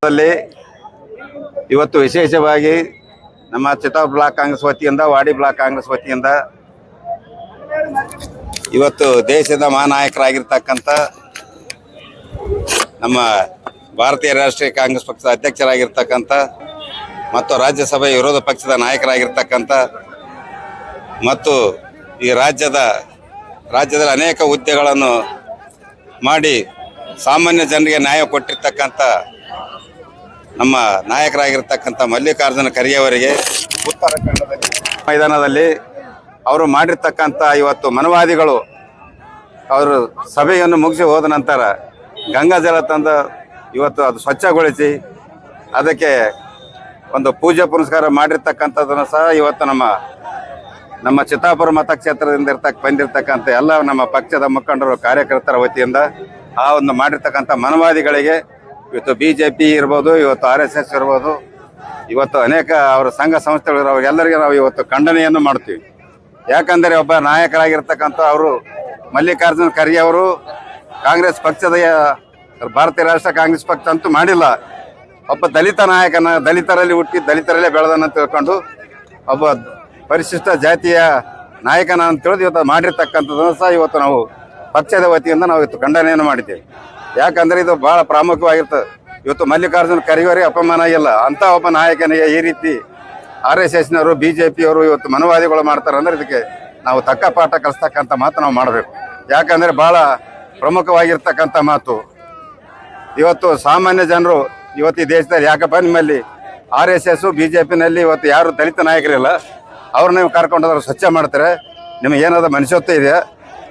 ಲ್ಲಿ ಇವತ್ತು ವಿಶೇಷವಾಗಿ ನಮ್ಮ ಚಿತ್ತಾಪುರ ಬ್ಲಾಕ್ ಕಾಂಗ್ರೆಸ್ ವತಿಯಿಂದ ವಾಡಿ ಬ್ಲಾಕ್ ಕಾಂಗ್ರೆಸ್ ವತಿಯಿಂದ ಇವತ್ತು ದೇಶದ ಮಹಾನಾಯಕರಾಗಿರ್ತಕ್ಕಂಥ ನಮ್ಮ ಭಾರತೀಯ ರಾಷ್ಟ್ರೀಯ ಕಾಂಗ್ರೆಸ್ ಪಕ್ಷದ ಅಧ್ಯಕ್ಷರಾಗಿರ್ತಕ್ಕಂಥ ಮತ್ತು ರಾಜ್ಯಸಭೆ ವಿರೋಧ ಪಕ್ಷದ ನಾಯಕರಾಗಿರ್ತಕ್ಕಂಥ ಮತ್ತು ಈ ರಾಜ್ಯದಲ್ಲಿ ಅನೇಕ ಹುದ್ದೆಗಳನ್ನು ಮಾಡಿ ಸಾಮಾನ್ಯ ಜನರಿಗೆ ನ್ಯಾಯ ಕೊಟ್ಟಿರ್ತಕ್ಕಂಥ ನಮ್ಮ ನಾಯಕರಾಗಿರ್ತಕ್ಕಂಥ ಮಲ್ಲಿಕಾರ್ಜುನ ಖರ್ಗೆ ಅವರಿಗೆ ಉತ್ತರ ಕನ್ನಡದಲ್ಲಿ ಮೈದಾನದಲ್ಲಿ ಅವರು ಮಾಡಿರ್ತಕ್ಕಂಥ ಇವತ್ತು ಮನವಾದಿಗಳು ಅವರು ಸಭೆಯನ್ನು ಮುಗಿಸಿ ಹೋದ ನಂತರ ಗಂಗಾ ಜಲ ತಂದು ಇವತ್ತು ಅದು ಸ್ವಚ್ಛಗೊಳಿಸಿ ಅದಕ್ಕೆ ಒಂದು ಪೂಜೆ ಪುನಸ್ಕಾರ ಮಾಡಿರ್ತಕ್ಕಂಥದ್ದನ್ನು ಸಹ ಇವತ್ತು ನಮ್ಮ ಚಿತ್ತಾಪುರ ಮತಕ್ಷೇತ್ರದಿಂದ ಬಂದಿರತಕ್ಕಂಥ ಎಲ್ಲ ನಮ್ಮ ಪಕ್ಷದ ಮುಖಂಡರು ಕಾರ್ಯಕರ್ತರ ವತಿಯಿಂದ ಆ ಒಂದು ಮಾಡಿರ್ತಕ್ಕಂಥ ಮನವಾದಿಗಳಿಗೆ ಇವತ್ತು BJP ಇರ್ಬೋದು, ಇವತ್ತು RSS ಇರ್ಬೋದು, ಇವತ್ತು ಅನೇಕ ಅವರ ಸಂಘ ಸಂಸ್ಥೆಗಳು ಅವರಿಗೆಲ್ಲರಿಗೆ ನಾವು ಇವತ್ತು ಖಂಡನೆಯನ್ನು ಮಾಡ್ತೀವಿ. ಯಾಕಂದರೆ ಒಬ್ಬ ನಾಯಕರಾಗಿರ್ತಕ್ಕಂಥ ಅವರು ಮಲ್ಲಿಕಾರ್ಜುನ ಖರ್ಗೆ ಅವರು ಕಾಂಗ್ರೆಸ್ ಪಕ್ಷದ ಭಾರತೀಯ ರಾಷ್ಟ್ರ ಕಾಂಗ್ರೆಸ್ ಪಕ್ಷ ಅಂತೂ ಮಾಡಿಲ್ಲ. ಒಬ್ಬ ದಲಿತ ನಾಯಕನ, ದಲಿತರಲ್ಲಿ ಹುಟ್ಟಿ ದಲಿತರಲ್ಲೇ ಬೆಳೆದನ್ನ ತಿಳ್ಕೊಂಡು ಒಬ್ಬ ಪರಿಶಿಷ್ಟ ಜಾತಿಯ ನಾಯಕನ ಅಂತ ತಿಳಿದು ಇವತ್ತು ಮಾಡಿರ್ತಕ್ಕಂಥದ್ದನ್ನು ಸಹ ಇವತ್ತು ನಾವು ಪಕ್ಷದ ವತಿಯಿಂದ ನಾವು ಇವತ್ತು ಖಂಡನೆಯನ್ನು ಮಾಡಿದ್ದೇವೆ. ಯಾಕಂದರೆ ಇದು ಭಾಳ ಪ್ರಾಮುಖ್ಯವಾಗಿರ್ತದೆ. ಇವತ್ತು ಮಲ್ಲಿಕಾರ್ಜುನ ಖರ್ಗೆ ಅವರಿಗೆ ಅಪಮಾನ ಆಗಿಲ್ಲ. ಅಂಥ ಒಬ್ಬ ನಾಯಕನಿಗೆ ಈ ರೀತಿ RSSನವರು BJP ಅವರು ಇವತ್ತು ಮನವಾದಿಗಳು ಮಾಡ್ತಾರೆ ಅಂದರೆ ಇದಕ್ಕೆ ನಾವು ತಕ್ಕ ಪಾಠ ಕಲಿಸ್ತಕ್ಕಂಥ ಮಾತು ನಾವು ಮಾಡಬೇಕು. ಯಾಕಂದರೆ ಭಾಳ ಪ್ರಮುಖವಾಗಿರ್ತಕ್ಕಂಥ ಮಾತು. ಇವತ್ತು ಸಾಮಾನ್ಯ ಜನರು ಇವತ್ತು ಈ ದೇಶದಲ್ಲಿ ಯಾಕಪ್ಪ ನಿಮ್ಮಲ್ಲಿ RSS BJPನಲ್ಲಿ ಇವತ್ತು ಯಾರು ದಲಿತ ನಾಯಕರಿಲ್ಲ, ಅವ್ರನ್ನ ನೀವು ಕರ್ಕೊಂಡೋದ್ರೆ ಸ್ವಚ್ಛ ಮಾಡ್ತಾರೆ, ನಿಮಗೆ ಏನಾದ್ರು ಮನುಷ್ಯತ್ವ ಇದೆ.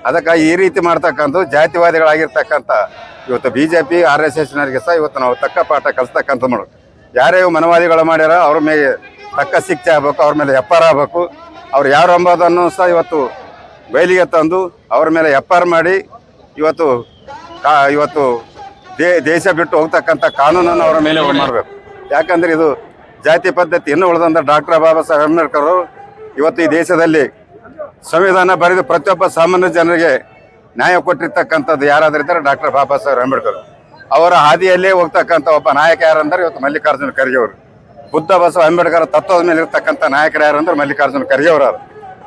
ಅದಕ್ಕಾಗಿ ಈ ರೀತಿ ಮಾಡ್ತಕ್ಕಂಥ ಜಾತಿವಾದಿಗಳಾಗಿರ್ತಕ್ಕಂಥ ಇವತ್ತು BJP RSSನವರಿಗೆ ಸಹ ಇವತ್ತು ನಾವು ತಕ್ಕ ಪಾಠ ಕಲಿಸ್ತಕ್ಕಂಥ ಮಾಡೋದು. ಯಾರೇ ಮನವಾದಿಗಳು ಮಾಡ್ಯಾರ ಅವ್ರ ಮೇಲೆ ತಕ್ಕ ಶಿಕ್ಷೆ ಆಗಬೇಕು, ಅವ್ರ ಮೇಲೆ FR ಆಗಬೇಕು. ಅವ್ರು ಯಾರು ಎಂಬುದನ್ನು ಸಹ ಇವತ್ತು ಬಯಲಿಗೆ ತಂದು ಅವ್ರ ಮೇಲೆ FR ಮಾಡಿ ಇವತ್ತು ದೇಶ ಬಿಟ್ಟು ಹೋಗ್ತಕ್ಕಂಥ ಕಾನೂನನ್ನು ಅವರ ಮೇಲೆ ಮಾಡಬೇಕು. ಯಾಕಂದರೆ ಇದು ಜಾತಿ ಪದ್ಧತಿ ಇನ್ನೂ ಉಳಿದಂಥ ಡಾಕ್ಟರ್ ಬಾಬಾ ಸಾಹೇಬ್ ಅಂಬೇಡ್ಕರ್ ಅವರು ಇವತ್ತು ಈ ದೇಶದಲ್ಲಿ ಸಂವಿಧಾನ ಬರೆದು ಪ್ರತಿಯೊಬ್ಬ ಸಾಮಾನ್ಯ ಜನರಿಗೆ ನ್ಯಾಯ ಕೊಟ್ಟಿರ್ತಕ್ಕಂಥದ್ದು ಯಾರಾದರೂ ಇದ್ದಾರೆ ಡಾಕ್ಟರ್ ಬಾಬಾ ಸಾಹೇಬ್ ಅಂಬೇಡ್ಕರ್. ಅವರ ಹಾದಿಯಲ್ಲೇ ಹೋಗ್ತಕ್ಕಂಥ ಒಬ್ಬ ನಾಯಕ ಯಾರಂದ್ರೆ ಇವತ್ತು ಮಲ್ಲಿಕಾರ್ಜುನ ಖರ್ಗೆ ಅವರು. ಬುದ್ಧ ಬಸವ ಅಂಬೇಡ್ಕರ್ ತತ್ವದ ಮೇಲೆ ಇರ್ತಕ್ಕಂಥ ನಾಯಕರು ಯಾರಂದ್ರೆ ಮಲ್ಲಿಕಾರ್ಜುನ ಖರ್ಗೆ ಅವರು.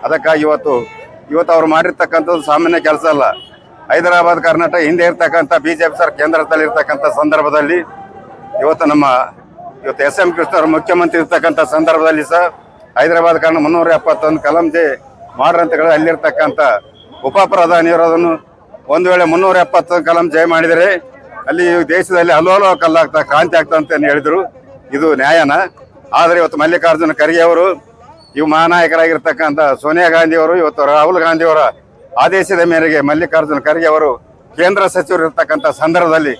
ಅದಕ್ಕಾಗಿ ಇವತ್ತು ಅವ್ರು ಮಾಡಿರ್ತಕ್ಕಂಥದ್ದು ಸಾಮಾನ್ಯ ಕೆಲಸ ಅಲ್ಲ. ಹೈದರಾಬಾದ್ ಕರ್ನಾಟಕ ಹಿಂದೆ ಇರ್ತಕ್ಕಂಥ BJP ಸರ್ ಕೇಂದ್ರದಲ್ಲಿ ಇರ್ತಕ್ಕಂಥ ಸಂದರ್ಭದಲ್ಲಿ ಇವತ್ತು SM ಕೃಷ್ಣವರು ಮುಖ್ಯಮಂತ್ರಿ ಇರ್ತಕ್ಕಂಥ ಸಂದರ್ಭದಲ್ಲಿ ಸಹ ಹೈದರಾಬಾದ್ ಕಾರಣ 371 ಕಲಂ ಜೆ ಮಾಡ್ರಿ ಅಂತ ಹೇಳಿ ಅಲ್ಲಿರ್ತಕ್ಕಂಥ ಉಪ ಪ್ರಧಾನಿಯವರು ಅದನ್ನು ಒಂದು ವೇಳೆ 370 ಕಲಂ ಜಯ ಮಾಡಿದರೆ ಅಲ್ಲಿ ದೇಶದಲ್ಲಿ ಹಲವು ಕಲ್ಲಾಗ್ತಾ ಕ್ರಾಂತಿ ಆಗ್ತಾ ಅಂತ ಹೇಳಿದ್ರು. ಇದು ನ್ಯಾಯನ? ಆದರೆ ಇವತ್ತು ಮಲ್ಲಿಕಾರ್ಜುನ ಖರ್ಗೆ ಅವರು ಇವು ಮಹಾನಾಯಕರಾಗಿರ್ತಕ್ಕಂಥ ಸೋನಿಯಾ ಗಾಂಧಿ ಅವರು ಇವತ್ತು ರಾಹುಲ್ ಗಾಂಧಿ ಅವರ ಆದೇಶದ ಮೇರೆಗೆ ಮಲ್ಲಿಕಾರ್ಜುನ ಖರ್ಗೆ ಅವರು ಕೇಂದ್ರ ಸಚಿವರು ಇರ್ತಕ್ಕಂಥ ಸಂದರ್ಭದಲ್ಲಿ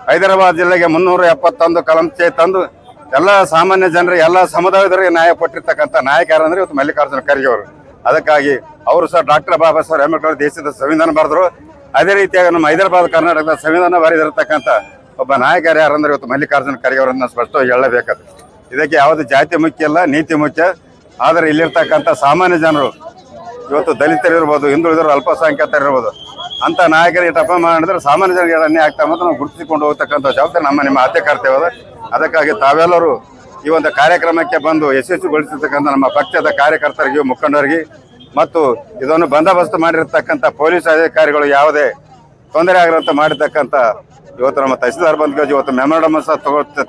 ಹೈದರಾಬಾದ್ ಜಿಲ್ಲೆಗೆ 371 ಕಲಂ ಜೆ ತಂದು ಎಲ್ಲ ಸಾಮಾನ್ಯ ಜನರಿಗೆ ಎಲ್ಲ ಸಮುದಾಯದವರಿಗೆ ನ್ಯಾಯ ಕೊಟ್ಟಿರ್ತಕ್ಕಂಥ ನಾಯಕ ಯಾರಂದ್ರೆ ಇವತ್ತು ಮಲ್ಲಿಕಾರ್ಜುನ ಖರ್ಗೆ ಅವರು. ಅದಕ್ಕಾಗಿ ಅವರು ಸಹ ಡಾಕ್ಟರ್ ಬಾಬಾ ಸಾಹೇಬ್ ಅಂಬೇಡ್ಕರ್ ದೇಶದ ಸಂವಿಧಾನ ಬರೆದ್ರು. ಅದೇ ರೀತಿಯಾಗಿ ನಮ್ಮ ಹೈದರಾಬಾದ್ ಕರ್ನಾಟಕದ ಸಂವಿಧಾನ ಬರೆದಿರತಕ್ಕಂಥ ಒಬ್ಬ ನಾಯಕರು ಯಾರಂದ್ರೆ ಇವತ್ತು ಮಲ್ಲಿಕಾರ್ಜುನ ಖರ್ಗೆ ಅವರನ್ನ ಸ್ಪಷ್ಟವಾಗಿ ಹೇಳಬೇಕಾದ್ರೆ ಇದಕ್ಕೆ ಯಾವುದು ಜಾತಿ ಮುಖ್ಯ ಅಲ್ಲ, ನೀತಿ ಮುಖ್ಯ. ಆದರೆ ಇಲ್ಲಿರ್ತಕ್ಕಂಥ ಸಾಮಾನ್ಯ ಜನರು ಇವತ್ತು ದಲಿತರಿರ್ಬೋದು, ಹಿಂದುಳಿದರು, ಅಲ್ಪಸಂಖ್ಯಾತರಿರ್ಬೋದು, ಅಂಥ ನಾಯಕರಿಗೆ ತಪ್ಪ ಮಾಡಿದ್ರೆ ಸಾಮಾನ್ಯ ಜನರಿಗೆ ಅನ್ಯಾಯ ಆಗ್ತಾ ಮತ್ತು ನಾವು ಗುರುತಿಸಿಕೊಂಡು ಹೋಗ್ತಕ್ಕಂಥ ಜವಾಬ್ದಾರಿ ನಿಮ್ಮ ಆದ್ಯ ಕರ್ತವ್ಯ. ಅದಕ್ಕಾಗಿ ತಾವೆಲ್ಲರೂ ಈ ಒಂದು ಕಾರ್ಯಕ್ರಮಕ್ಕೆ ಬಂದು ಯಶಸ್ವಿಗೊಳಿಸಿರ್ತಕ್ಕಂಥ ನಮ್ಮ ಪಕ್ಷದ ಕಾರ್ಯಕರ್ತರಿಗೆ, ಮುಖಂಡರಿಗೆ ಮತ್ತು ಇದನ್ನು ಬಂದೋಬಸ್ತ್ ಮಾಡಿರ್ತಕ್ಕಂಥ ಪೊಲೀಸ್ ಅಧಿಕಾರಿಗಳು ಯಾವುದೇ ತೊಂದರೆ ಆಗಿರಂತ ಮಾಡಿರ್ತಕ್ಕಂಥ ಇವತ್ತು ನಮ್ಮ ತಹಸೀಲ್ದಾರ್ ಬಂದ್ ಇವತ್ತು ಮೆಮೊರಂಡಮ್ ಸಹ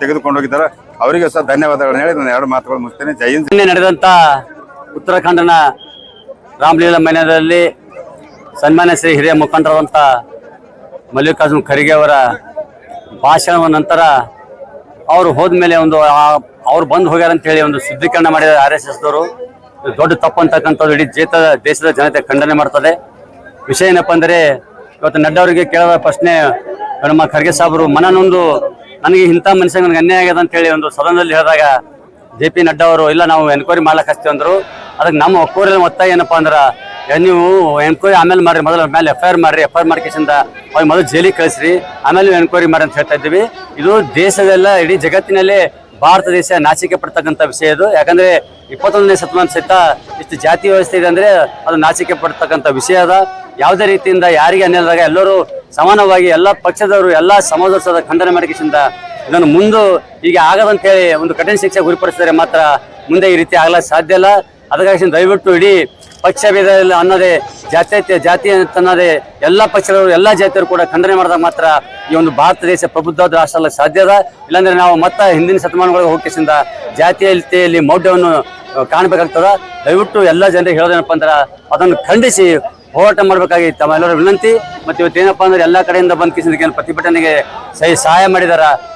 ತೆಗೆದುಕೊಂಡು ಹೋಗಿದ್ದಾರೆ. ಅವರಿಗೆ ಸಹ ಧನ್ಯವಾದಗಳನ್ನು ಹೇಳಿ ನಾನು 2 ಮಾತುಗಳು ಮುಗಿಸ್ತೇನೆ. ಜೈ ಹಿಂದ್. ನಡೆದಂತ ಉತ್ತರಾಖಂಡನ ರಾಮಲೀಲಾ ಮೈದಾನದಲ್ಲಿ ಸನ್ಮಾನ್ಯ ಶ್ರೀ ಹಿರಿಯ ಮುಖಂಡರಾದಂಥ ಮಲ್ಲಿಕಾರ್ಜುನ ಖರ್ಗೆ ಅವರ ಭಾಷಣದ ನಂತರ ಅವರು ಹೋದ್ಮೇಲೆ ಅವ್ರು ಬಂದು ಹೋಗ್ಯಾರ ಅಂತ ಹೇಳಿ ಒಂದು ಶುದ್ಧೀಕರಣ ಮಾಡಿದ RSSದವರು ದೊಡ್ಡ ತಪ್ಪು ಅಂತಕ್ಕಂಥದ್ದು ಇಡೀ ದೇಶದ ಜನತೆ ಖಂಡನೆ ಮಾಡ್ತದೆ. ವಿಷಯ ಏನಪ್ಪ ಅಂದರೆ ಇವತ್ತು ನಡ್ಡಾ ಅವರಿಗೆ ಕೇಳಿದ ಪ್ರಶ್ನೆ, ನಮ್ಮ ಖರ್ಗೆ ಸಾಹೇಬರು ಮನನೊಂದು ನನಗೆ ಇಂಥ ಮನುಷ್ಯ ನನಗೆ ಅನ್ಯಾಯ ಆಗ್ಯದ ಅಂತ ಹೇಳಿ ಒಂದು ಸದನದಲ್ಲಿ ಹೇಳಿದಾಗ JP ನಡ್ಡಾ ಅವರು ಇಲ್ಲ ನಾವು ಎನ್ಕ್ವೈರಿ ಮಾಡ್ಲಿಕ್ಕೆ ಹಚ್ತೀವಿ ಅಂದರು. ಅದಕ್ಕೆ ನಮ್ಮ ಒಕ್ಕೂರಲ್ಲಿ ಒತ್ತಾಯ ಏನಪ್ಪ ಅಂದ್ರೆ ನೀವು ಎನ್ಕ್ವೈರಿ ಆಮೇಲೆ ಮಾಡ್ರಿ, ಮೊದಲ ಮೇಲೆ FIR ಮಾಡ್ರಿ, FIR ಮಾಡ್ಕೇಸಿಂದ ಅವ್ರಿಗೆ ಮೊದಲು ಜೈಲಿಗೆ ಕಳಿಸ್ರಿ, ಆಮೇಲೆ ನೀವು ಎನ್ಕ್ವೈರಿ ಮಾಡಿ ಅಂತ ಹೇಳ್ತಾ ಇದ್ದೀವಿ. ಇದು ದೇಶದೆಲ್ಲ ಇಡೀ ಜಗತ್ತಿನಲ್ಲೇ ಭಾರತ ದೇಶ ನಾಚಿಕೆ ಪಡ್ತಕ್ಕಂಥ ವಿಷಯ ಇದು. ಯಾಕಂದ್ರೆ 21ನೇ ಶತಮಾನ ಸಹಿತ ಇಷ್ಟು ಜಾತಿ ವ್ಯವಸ್ಥೆ ಇದೆ ಅಂದ್ರೆ ಅದು ನಾಚಿಕೆ ಪಡ್ತಕ್ಕಂಥ ವಿಷಯ ಅದ. ಯಾವುದೇ ರೀತಿಯಿಂದ ಯಾರಿಗೆ ಅನ್ಯಾಯದಾಗ ಎಲ್ಲರೂ ಸಮಾನವಾಗಿ ಎಲ್ಲ ಪಕ್ಷದವರು ಎಲ್ಲ ಸಮಾಜದ ಖಂಡನೆ ಮಾಡಿಕೆಯಿಂದ ಇದನ್ನು ಮುಂದೆ ಹೀಗೆ ಆಗದಂತೇಳಿ ಒಂದು ಕಠಿಣ ಶಿಕ್ಷೆ ಗುರಿಪಡಿಸಿದರೆ ಮಾತ್ರ ಮುಂದೆ ಈ ರೀತಿ ಆಗಲ್ಲ ಸಾಧ್ಯ ಇಲ್ಲ. ಅದಕ್ಕಾಗಿ ದಯವಿಟ್ಟು ಇಡೀ ಪಕ್ಷ ಭೇದ ಇಲ್ಲ ಅನ್ನೋದೇ ಜಾತಿ ಅಂತ ಅನ್ನೋದೇ ಎಲ್ಲ ಪಕ್ಷದವರು ಎಲ್ಲ ಜಾತಿಯವರು ಕೂಡ ಖಂಡನೆ ಮಾಡಿದಾಗ ಮಾತ್ರ ಈ ಒಂದು ಭಾರತ ದೇಶ ಪ್ರಬುದ್ಧವಾದ ರಾಷ್ಟ್ರ ಅಲ್ಲ ಸಾಧ್ಯ ಅದ. ಇಲ್ಲಾಂದ್ರೆ ನಾವು ಮತ್ತೆ ಹಿಂದಿನ ಶತಮಾನಗಳಿಗೆ ಹೋಗಿಸಿಂದ ಜಾತೀಯತೆಯಲ್ಲಿ ಮೌಢ್ಯವನ್ನು ಕಾಣಬೇಕಾಗ್ತದ. ದಯವಿಟ್ಟು ಎಲ್ಲ ಜನರಿಗೆ ಹೇಳೋದೇನಪ್ಪ ಅಂದ್ರೆ ಅದನ್ನು ಖಂಡಿಸಿ ಹೋರಾಟ ಮಾಡಬೇಕಾಗಿ ತಮ್ಮೆಲ್ಲರ ವಿನಂತಿ. ಮತ್ತು ಇವತ್ತೇನಪ್ಪ ಅಂದ್ರೆ ಎಲ್ಲ ಕಡೆಯಿಂದ ಬಂದ್ ಕಿಸಿದ ಪ್ರತಿಭಟನೆಗೆ ಸಹಾಯ ಮಾಡಿದಾರ.